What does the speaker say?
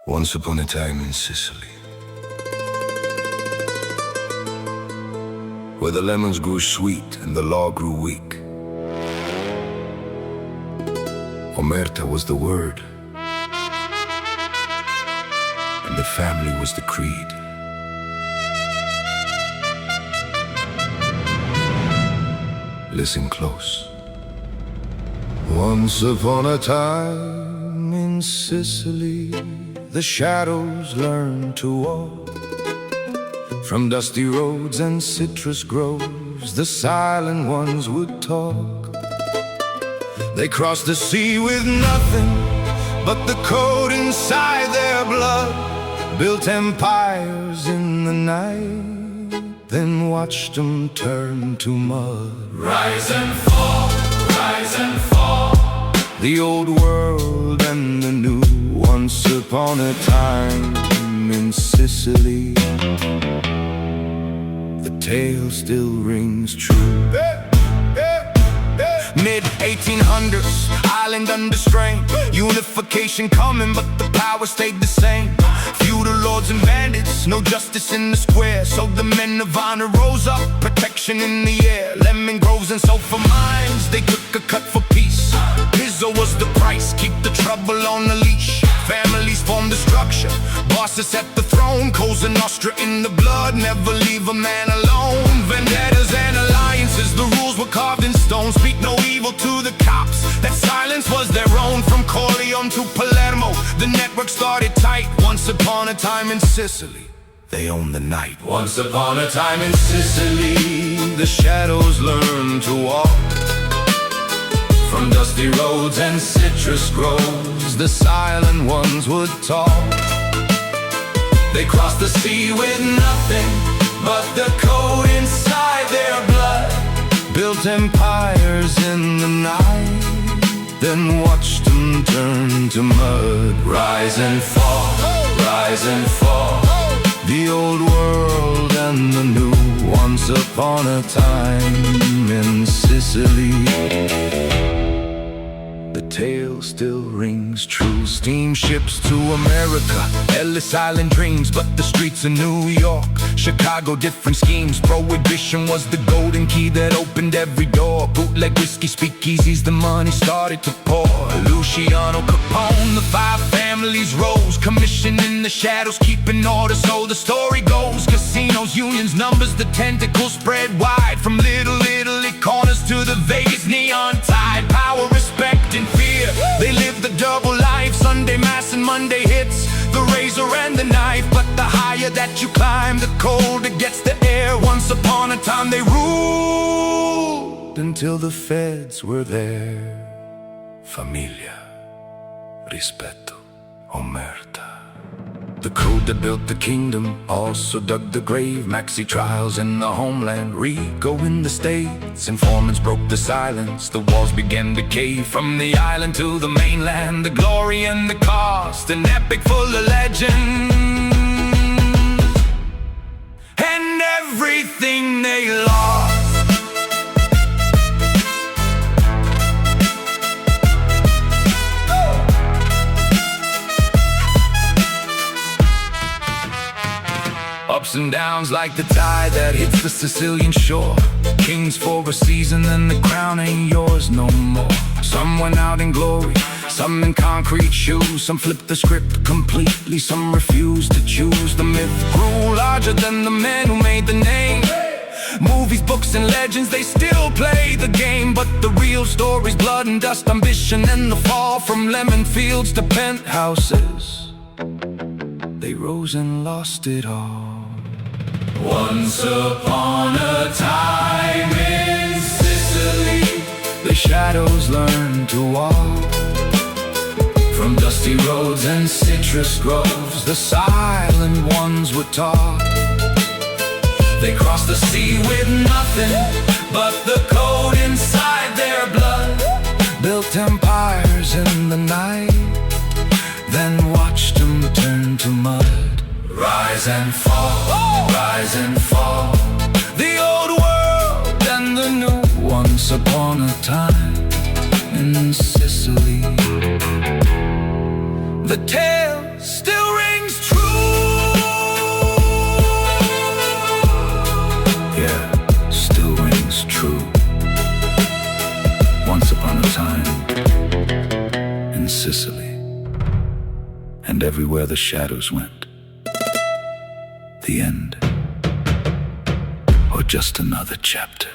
Once upon a time in Sicily, where the lemons grew sweet and the law grew weak, Omerta was the word, and the family was the creed. Listen close. Once upon a time in Sicily, the shadows learned to walk. From dusty roads and citrus groves, the silent ones would talk. They crossed the sea with nothing but the code inside their blood, built empires in the night, then watched them turn to mud. Rise and fall, rise and fall. The old world and the new. Once upon a time in Sicily, the tale still rings true. Mid-1800s, island under strain. Unification coming, but the power stayed the same. Feudal lords and bandits, no justice in the square. So the men of honor rose up, protection in the air. Lemon groves and sulfur mines, they took a cut for peace. Pizzo was the price, keep the trouble on the leash. Families formed the structure, bosses at the throne. Cosa Nostra in the blood, never leave a man alone. Vendettas and alliances, the rules were carved in stone. Speak no evil to the cops, that silence was their own. From Corleone to Palermo, the network started tight. Once upon a time in Sicily, they owned the night. Once upon a time in Sicily, the shadows learned to walk. From dusty roads and citrus groves, the silent ones would talk. They crossed the sea with nothing but the code inside their blood, built empires in the night, then watched them turn to mud. rise and fall, rise and fall. The old world and the new. Once upon a time in Sicily, the tale still rings true. Steamships to America, Ellis Island dreams, but the streets of New York, Chicago, different schemes. Prohibition was the golden key that opened every door. Bootleg whiskey speakeasies, the money started to pour. Luciano Capone, the five families rose, commission in the shadows, keeping order, so the story goes. Casinos, unions, numbers, the tentacles spread wide. From Little Italy corners to the Vegas neon tide. Power, respect, and fear, they live the double life. Sunday mass and Monday hits, the razor and the knife. But the higher that you climb, the colder gets the air. Once upon a time they ruled, until the feds were there. Familia, rispetto, omerta. The code that built the kingdom also dug the grave. Maxi trials in the homeland, Rico in the States. Informants broke the silence, the walls began to cave. From the island to the mainland, the glory and the cost, an epic full of legend. And everything they lost. Ups and downs like the tide that hits the Sicilian shore. Kings for a season, then the crown ain't yours no more. Some went out in glory, some in concrete shoes. Some flipped the script completely, some refused to choose. The myth grew larger than the men who made the name. Movies, books, and legends, they still play the game. But the real story's blood and dust, ambition, and the fall. From lemon fields to penthouses, they rose and lost it all. Once upon a time in Sicily, the shadows learned to walk. From dusty roads and citrus groves, the silent ones would talk. They crossed the sea with nothing but the code inside their blood, built empires in the night, then watched them turn to mud. rise and fall, rise and fall. The old world and the new. Once upon a time in Sicily, the tale still Sicily. And everywhere the shadows went. The end. Or just another chapter.